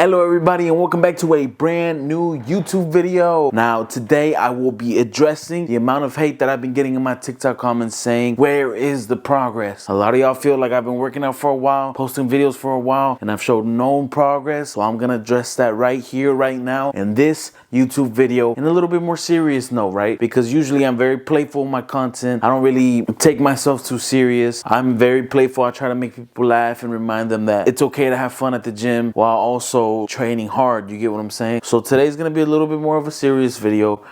Hello everybody and welcome back to a brand new YouTube video. Now today I will be addressing the amount of hate that I've been getting in my TikTok comments saying, where is the progress? A lot of y'all feel like I've been working out for a while, posting videos for a while, and I've showed no progress. So I'm gonna address that right here, right now, in this YouTube video in a little bit more serious note, right? Because usually I'm very playful with my content. I don't really take myself too serious. I'm very playful. I try to make people laugh and remind them that it's okay to have fun at the gym while also training hard. You get what I'm saying? So today's gonna be a little bit more of a serious video.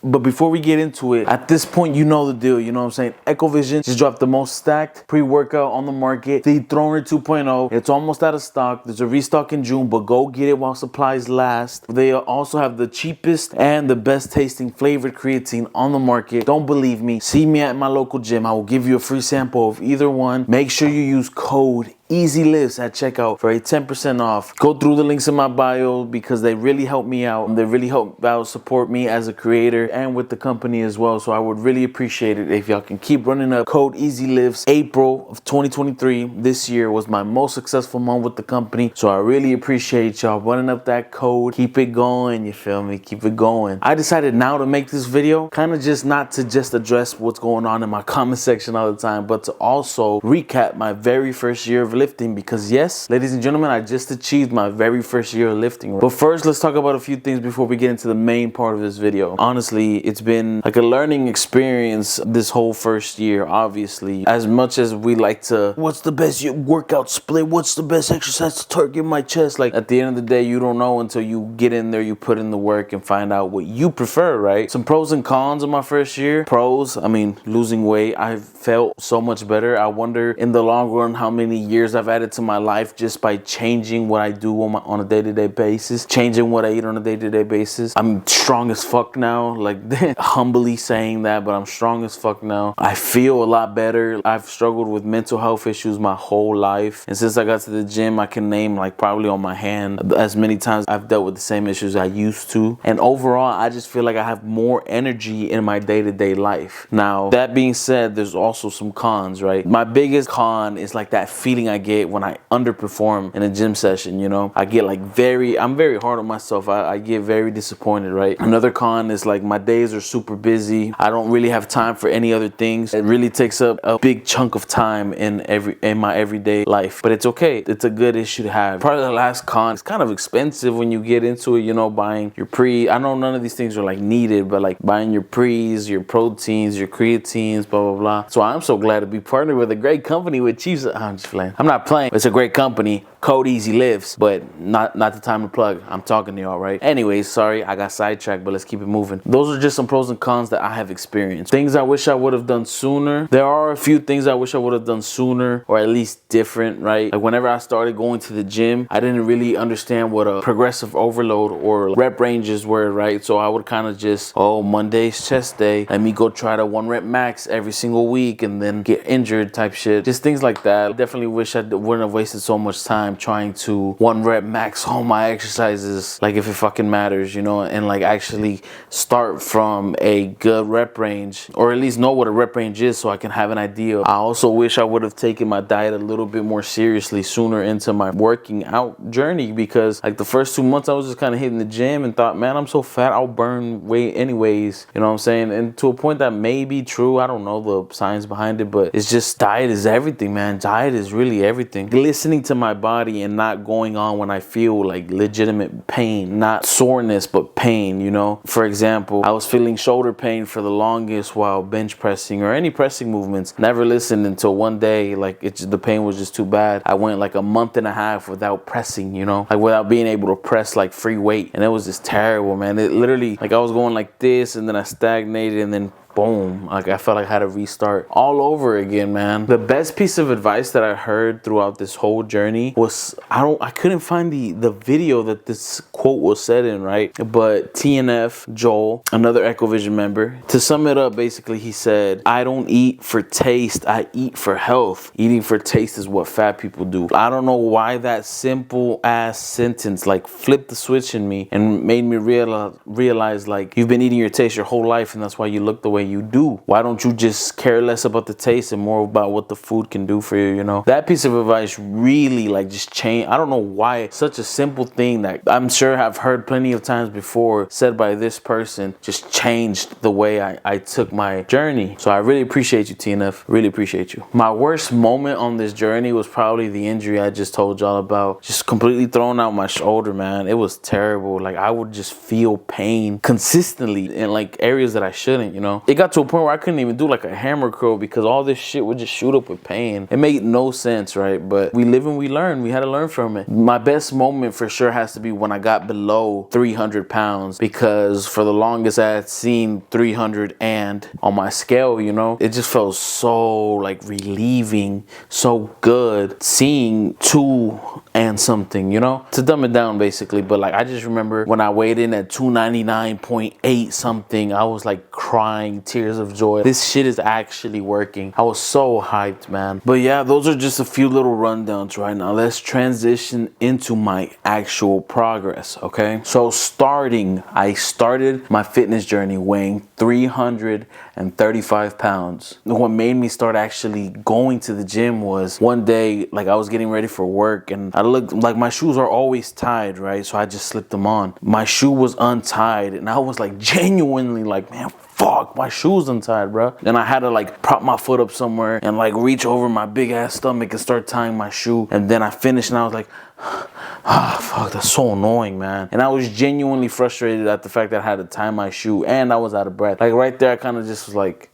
But before we get into it, at this point, you know the deal. You know what I'm saying? Echovision just dropped the most stacked pre-workout on the market, the Throner 2.0. It's almost out of stock. There's a restock in June, but go get it while supplies last. They also have the cheapest and the best tasting flavored creatine on the market. Don't believe me? See me at my local gym. I will give you a free sample of either one. Make sure you use code EasyLifts at checkout for a 10% off. Go through the links in my bio because they really help me out. They really help out support me as a creator and with the company as well. So I would really appreciate it if y'all can keep running up code EasyLifts. April of 2023, this year was my most successful month with the company. So I really appreciate y'all running up that code. Keep it going, you feel me? Keep it going. I decided now to make this video kind of just not to just address what's going on in my comment section all the time, but to also recap my very first year of lifting, because yes, ladies and gentlemen, I just achieved my very first year of lifting. But first, let's talk about a few things before we get into the main part of this video. Honestly, it's been like a learning experience this whole first year. Obviously, as much as we like to, what's the best workout split? What's the best exercise to target my chest? Like at the end of the day, you don't know until you get in there, you put in the work and find out what you prefer, right? Some pros and cons of my first year. Pros, I mean, losing weight. I felt so much better. I wonder in the long run how many years I've added to my life just by changing what I do on a day-to-day basis, changing what I eat on a day-to-day basis. I'm strong as fuck now, like humbly saying that, but I'm strong as fuck now. I feel a lot better. I've struggled with mental health issues my whole life, and since I got to the gym, I can name like probably on my hand as many times I've dealt with the same issues I used to. And overall, I just feel like I have more energy in my day-to-day life. Now, that being said, there's also some cons, right? My biggest con is like that feeling I get when I underperform in a gym session, you know? I get like I'm very hard on myself. I get very disappointed, right? Another con is like my days are super busy. I don't really have time for any other things. It really takes up a big chunk of time in my everyday life, but it's okay. It's a good issue to have. Probably the last con, it's kind of expensive when you get into it, you know, buying your I know none of these things are like needed, but like buying your pre's, your proteins, your creatines, blah, blah, blah. So I'm so glad to be partnered with a great company with Chiefs. I'm just playing. I'm not playing. It's a great company. Code EasyLifts, but not the time to plug. I'm talking to y'all, right? Anyways, sorry, I got sidetracked, but let's keep it moving. Those are just some pros and cons that I have experienced. Things I wish I would have done sooner. There are a few things I wish I would have done sooner, or at least different, right? Like whenever I started going to the gym, I didn't really understand what a progressive overload or rep ranges were, right? So I would kind of just, Monday's chest day, let me go try to 1 rep max every single week and then get injured type shit. Just things like that. I definitely wish I wouldn't have wasted so much time trying to 1 rep max all my exercises, like if it fucking matters, you know, and like actually start from a good rep range, or at least know what a rep range is so I can have an idea. I also wish I would have taken my diet a little bit more seriously sooner into my working out journey, because like the first 2 months I was just kind of hitting the gym and thought, man, I'm so fat, I'll burn weight anyways, you know what I'm saying? And to a point that may be true, I don't know the science behind it, but it's just diet is everything, man. Diet is really everything. Listening to my body and not going on when I feel like legitimate pain, not soreness, but pain, you know? For example, I was feeling shoulder pain for the longest while bench pressing or any pressing movements. Never listened until one day, like the pain was just too bad. I went like a month and a half without pressing, you know? Like without being able to press like free weight. And it was just terrible, man. It literally, like I was going like this and then I stagnated and then boom, like I felt like I had to restart all over again, man. The best piece of advice that I heard throughout this whole journey was, I couldn't find the video that this quote was said in, right? But TNF Joel, another Echovision member, to sum it up, basically he said, I don't eat for taste, I eat for health. Eating for taste is what fat people do. I don't know why that simple ass sentence like flipped the switch in me and made me realize like you've been eating your taste your whole life and that's why you look the way way you do? Why don't you just care less about the taste and more about what the food can do for you, you know? That piece of advice really like just changed. I don't know why, such a simple thing that I'm sure I've heard plenty of times before said by this person just changed the way I took my journey. So I really appreciate you, TNF. Really appreciate you. My worst moment on this journey was probably the injury I just told y'all about. Just completely throwing out my shoulder, man. It was terrible. Like I would just feel pain consistently in like areas that I shouldn't, you know? It got to a point where I couldn't even do like a hammer curl because all this shit would just shoot up with pain. It made no sense, right? But we live and we learn. We had to learn from it. My best moment for sure has to be when I got below 300 pounds, because for the longest I had seen 300 and on my scale, you know, it just felt so like relieving, so good seeing 2 and something, you know, to dumb it down basically. But like I just remember when I weighed in at 299.8 something, I was like crying tears of joy. This shit is actually working. I was so hyped, man. But yeah, those are just a few little rundowns right now. Let's transition into my actual progress, okay? So I started my fitness journey weighing 335 pounds. What made me start actually going to the gym was one day, like I was getting ready for work and I looked like my shoes are always tied, right? So I just slipped them on. My shoe was untied and I was like genuinely like, man, fuck, my shoe's untied, bro. And I had to like prop my foot up somewhere and like reach over my big ass stomach and start tying my shoe. And then I finished and I was like, fuck, that's so annoying, man. And I was genuinely frustrated at the fact that I had to tie my shoe and I was out of breath. Like right there, I kind of just was like,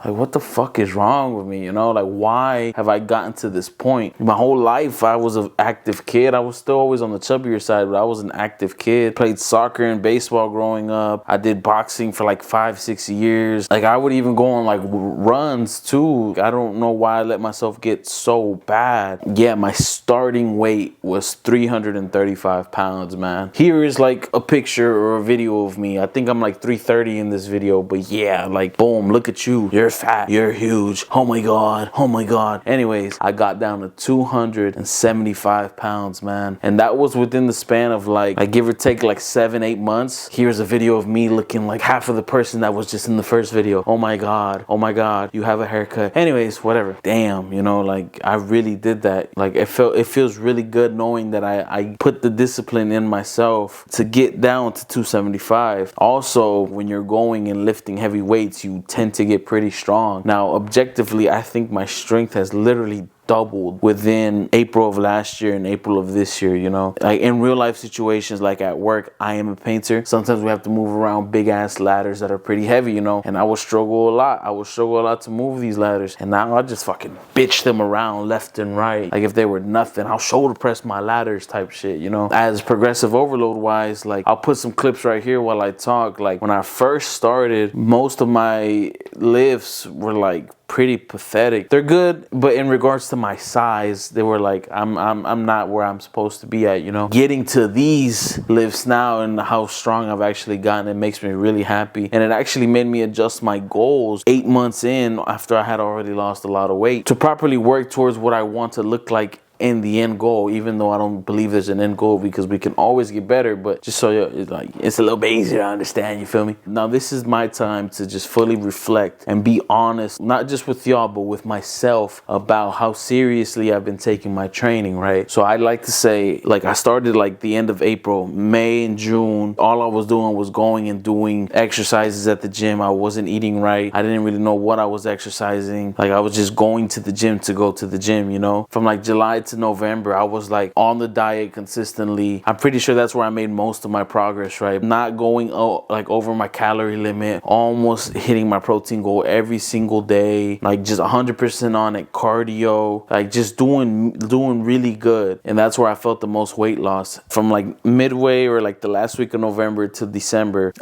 what the fuck is wrong with me, you know? Like, why have I gotten to this point? My whole life, I was an active kid. I was still always on the chubbier side, but I was an active kid. Played soccer and baseball growing up. I did boxing for like 5-6 years. Like, I would even go on like runs too. I don't know why I let myself get so bad. Yeah, my starting weight was 335 pounds, man. Here is like a picture or a video of me. I think I'm like 330 in this video, but yeah, like, boom, look at you. You're fat, you're huge, oh my god, oh my god. Anyways, I got down to 275 pounds, man. And that was within the span of like give or take like 7-8 months. Here's a video of me looking like half of the person that was just in the first video. Oh my god, you have a haircut. Anyways, whatever. Damn, you know, like I really did that. Like it feels really good knowing that I put the discipline in myself to get down to 275. Also, when you're going and lifting heavy weights, you tend to get pretty strong. Now, objectively, I think my strength has literally doubled within April of last year and April of this year, you know? Like in real life situations, like at work, I am a painter. Sometimes we have to move around big ass ladders that are pretty heavy, you know? And I would struggle a lot. To move these ladders. And now I just fucking bitch them around left and right. Like if they were nothing, I'll shoulder press my ladders type shit, you know? As progressive overload wise, like I'll put some clips right here while I talk. Like when I first started, most of my lifts were like pretty pathetic. They're good, but in regards to my size, they were like, I'm not where I'm supposed to be at, you know? Getting to these lifts now and how strong I've actually gotten, it makes me really happy. And it actually made me adjust my goals 8 months in after I had already lost a lot of weight to properly work towards what I want to look like in the end goal, even though I don't believe there's an end goal because we can always get better, but just so it's a little bit easier to understand, you feel me? Now this is my time to just fully reflect and be honest, not just with y'all, but with myself about how seriously I've been taking my training, right? So I'd like to say, like I started like the end of April, May and June, all I was doing was going and doing exercises at the gym. I wasn't eating right. I didn't really know what I was exercising. Like I was just going to the gym to go to the gym, you know? From like July to November, I was like on the diet consistently. I'm pretty sure that's where I made most of my progress, right? Not going like over my calorie limit, almost hitting my protein goal every single day, like just 100% on it, cardio, like just doing really good. And that's where I felt the most weight loss. From like midway or like the last week of November to December,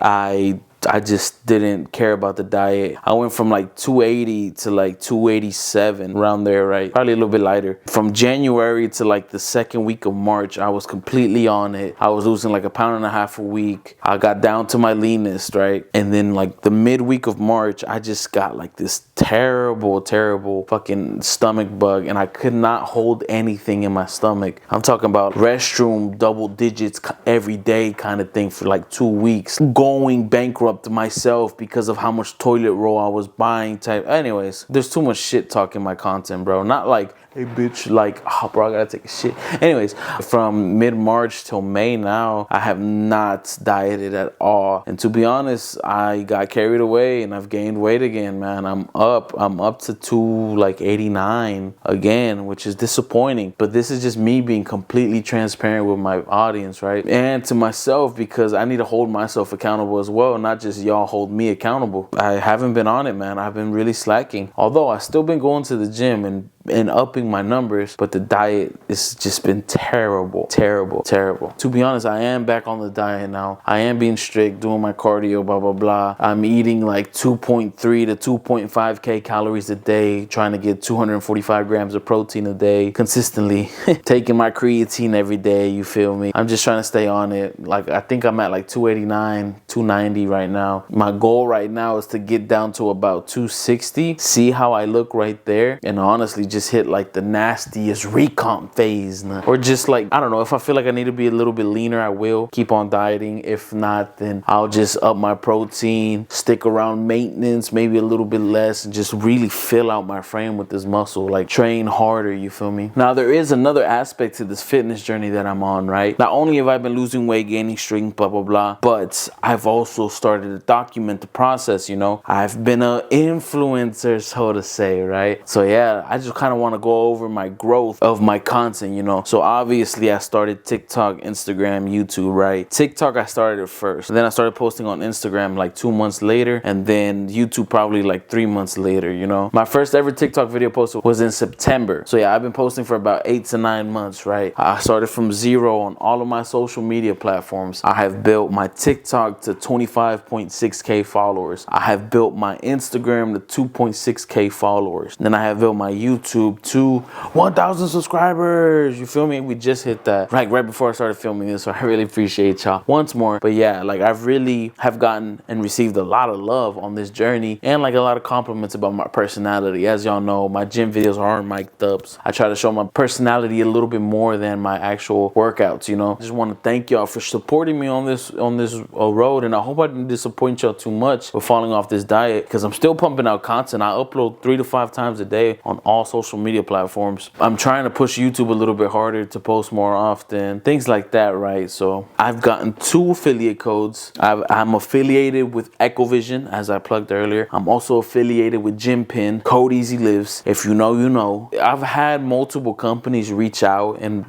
I just didn't care about the diet. I went from like 280 to like 287, around there, right? Probably a little bit lighter. From January to like the second week of March, I was completely on it. I was losing like 1.5 pounds a week. I got down to my leanest, right? And then like the midweek of March, I just got like this terrible fucking stomach bug, and I could not hold anything in my stomach. I'm talking about restroom double digits every day kind of thing for like 2 weeks, going bankrupt myself because of how much toilet roll I was buying type. Anyways, there's too much shit talk in my content, bro. Not like, hey bitch, like, oh bro, I gotta take a shit. Anyways, from mid-March till May now, I have not dieted at all. And to be honest, I got carried away and I've gained weight again, man. I'm up to 289 again, which is disappointing. But this is just me being completely transparent with my audience, right? And to myself, because I need to hold myself accountable as well, not just y'all hold me accountable. I haven't been on it, man. I've been really slacking. Although I still been going to the gym and upping my numbers, but the diet has just been terrible. To be honest, I am back on the diet now. I am being strict, doing my cardio, blah blah blah. I'm eating like 2.3 to 2.5k calories a day, trying to get 245 grams of protein a day consistently. Taking my creatine every day, you feel me? I'm just trying to stay on it. Like, I think I'm at like 289, 290 right now. My goal right now is to get down to about 260, see how I look right there, and honestly just hit like the nastiest recomp phase, or just like, I don't know, if I feel like I need to be a little bit leaner, I will keep on dieting. If not, then I'll just up my protein, stick around maintenance, maybe a little bit less, and just really fill out my frame with this muscle, like train harder, you feel me? Now there is another aspect to this fitness journey that I'm on, right? Not only have I been losing weight, gaining strength, blah blah blah, but I've also started to document the process, you know? I've been an influencer, so to say, right? So yeah, I just kind of want to go over my growth of my content, you know? So obviously I started TikTok, Instagram, YouTube, right? TikTok, I started it first. And then I started posting on Instagram like 2 months later, and then YouTube probably like 3 months later, you know? My first ever TikTok video post was in September. So yeah, I've been posting for about 8 to 9 months, right? I started from zero on all of my social media platforms. I have built my TikTok to 25.6k followers. I have built my Instagram to 2.6k followers. Then I have built my YouTube to 1,000 subscribers. You feel me? We just hit that like right before I started filming this, so I really appreciate y'all once more. But yeah, like I've really have gotten and received a lot of love on this journey, and like a lot of compliments about my personality. As y'all know, my gym videos aren't mic'd ups. I try to show my personality a little bit more than my actual workouts, you know? I just want to thank y'all for supporting me on this road, and I hope I didn't disappoint y'all too much with falling off this diet, because I'm still pumping out content. I upload 3 to 5 times a day on all social media platforms. I'm trying to push YouTube a little bit harder to post more often, things like that, right? So I've gotten 2 affiliate codes. I'm affiliated with Echovision, as I plugged earlier. I'm also affiliated with GymPin, Code Easy Lives. If you know, you know. I've had multiple companies reach out and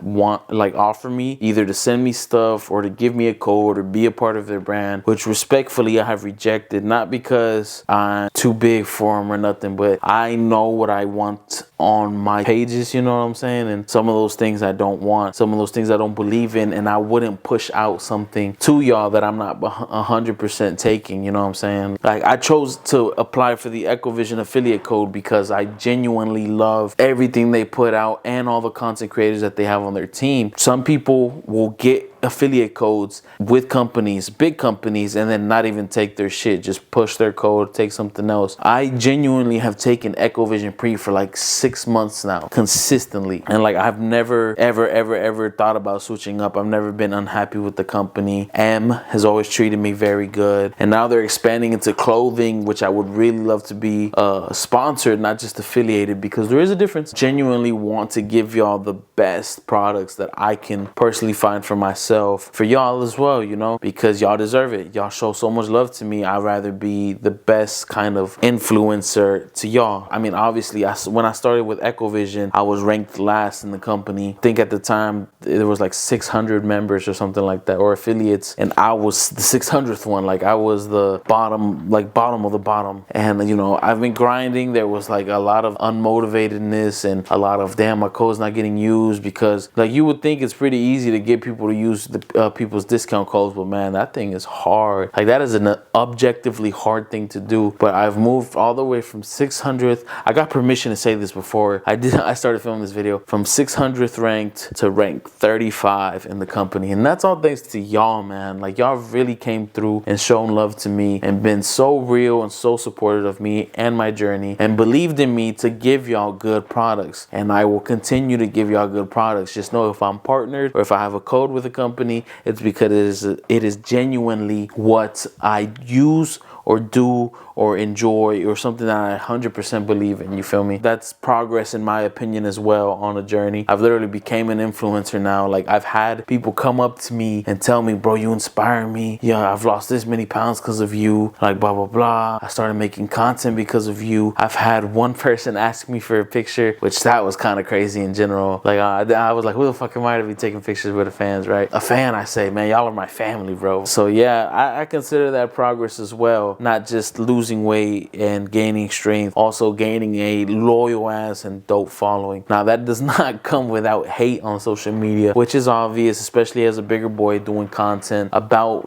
offer me either to send me stuff or to give me a code or be a part of their brand, which respectfully I have rejected, not because I'm too big for them or nothing, but I know what I want on my pages, you know what I'm saying? And some of those things I don't want, some of those things I don't believe in, and I wouldn't push out something to y'all that I'm not 100% taking, you know what I'm saying? Like, I chose to apply for the Echovision affiliate code because I genuinely love everything they put out and all the content creators that they have on their team. Some people will get affiliate codes with companies, big companies, and then not even take their shit, just push their code, take something else. I genuinely have taken Echovision Pre for like 6 months now, consistently, and like I've never ever thought about switching up. I've never been unhappy with the company. M has always treated me very good, and now they're expanding into clothing, which I would really love to be sponsored, not just affiliated, because there is a difference. Genuinely want to give y'all the best products that I can personally find for myself, for y'all as well, you know, because y'all deserve it. Y'all show so much love to me. I'd rather be the best kind of influencer to y'all. I mean, obviously, when I started with Echovision, I was ranked last in the company. I think at the time there was like 600 members or something like that, or affiliates, and I was the 600th one. Like, I was the bottom of the bottom. And you know, I've been grinding. There was like a lot of unmotivatedness and a lot of, damn, my code's not getting used, because like you would think it's pretty easy to get people to use use the people's discount codes, but man, that thing is hard. Like, that is an objectively hard thing to do. But I've moved all the way from 600th. I got permission to say this before I started filming this video. From 600th ranked to rank 35 in the company, and that's all thanks to y'all, man. Like, y'all really came through and shown love to me and been so real and so supportive of me and my journey, and believed in me to give y'all good products. And I will continue to give y'all good products. Just know, if I'm partnered or if I have a code with a company, it's because it is genuinely what I use or do or enjoy, or something that I 100% believe in, you feel me? That's progress in my opinion as well on a journey. I've literally became an influencer now. Like, I've had people come up to me and tell me, bro, you inspire me. Yeah, I've lost this many pounds because of you, like blah, blah, blah. I started making content because of you. I've had one person ask me for a picture, which that was kind of crazy in general. Like, I was like, who the fuck am I to be taking pictures with the fans, right? A fan, I say, man, y'all are my family, bro. So yeah, I consider that progress as well. Not just losing weight and gaining strength, also gaining a loyal ass and dope following. Now, that does not come without hate on social media, which is obvious, especially as a bigger boy doing content about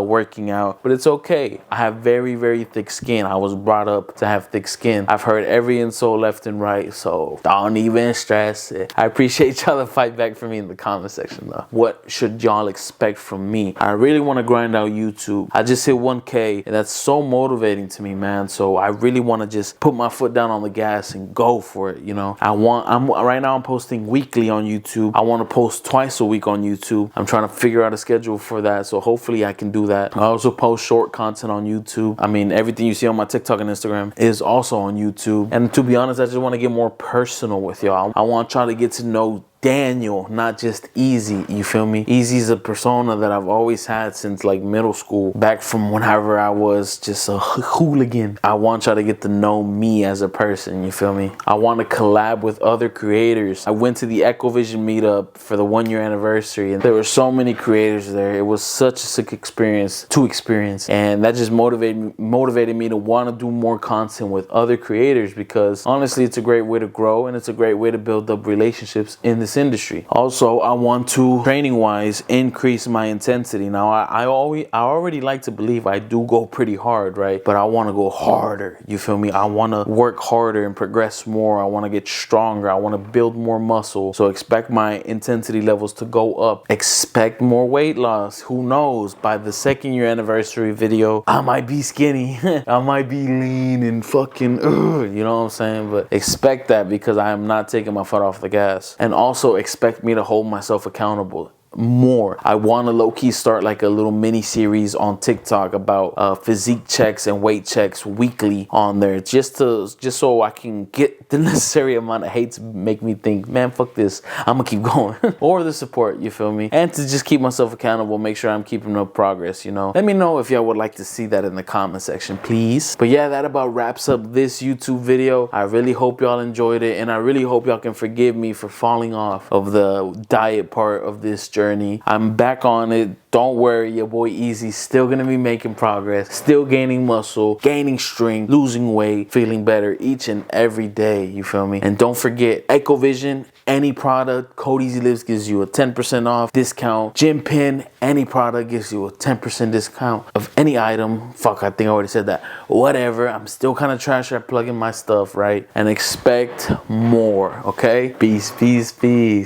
working out. But it's okay. I have very, very thick skin. I was brought up to have thick skin. I've heard every insult left and right, so don't even stress it. I appreciate y'all to fight back for me in the comment section though. What should y'all expect from me? I really want to grind out YouTube. I just hit 1K, and that's so motivating to me, man. So I really want to just put my foot down on the gas and go for it, you know. Right now I'm posting weekly on YouTube. I want to post twice a week on YouTube. I'm trying to figure out a schedule for that, so hopefully I can do that. I also post short content on YouTube. I mean, everything you see on my TikTok and Instagram is also on YouTube. And to be honest, I just want to get more personal with y'all. I want y'all to get to know Daniel, not just Easy, you feel me? Easy's a persona that I've always had since like middle school, back from whenever I was just a hooligan. I want y'all to get to know me as a person, you feel me? I want to collab with other creators. I went to the Ecovision meetup for the 1-year anniversary, and there were so many creators there. It was such a sick experience to experience, and that just motivated me to want to do more content with other creators, because honestly, it's a great way to grow, and it's a great way to build up relationships in this industry. Also, I want to, training wise, increase my intensity. Now, I already like to believe I do go pretty hard, right? But I want to go harder, you feel me? I want to work harder and progress more. I want to get stronger. I want to build more muscle. So expect my intensity levels to go up. Expect more weight loss. Who knows? By the 2nd-year anniversary video, I might be skinny. I might be lean and fucking, you know what I'm saying? But expect that, because I am not taking my foot off the gas. And also expect me to hold myself accountable more. I want to low-key start like a little mini series on TikTok about physique checks and weight checks weekly on there, just so I can get the necessary amount of hate to make me think, man, fuck this, I'm gonna keep going. Or the support, you feel me? And to just keep myself accountable, make sure I'm keeping up progress, you know. Let me know if y'all would like to see that in the comment section, please. But yeah, that about wraps up this YouTube video. I really hope y'all enjoyed it, and I really hope y'all can forgive me for falling off of the diet part of this journey. I'm back on it. Don't worry, your boy Easy's still gonna be making progress, still gaining muscle, gaining strength, losing weight, feeling better each and every day, you feel me? And don't forget, Ecovision, any product, Code Easy Lives gives you a 10% off discount. Gym Pin, any product gives you a 10% discount of any item. Fuck, I think I already said that. Whatever, I'm still kind of trash at plugging my stuff, right? And expect more, okay? Peace, peace, peace.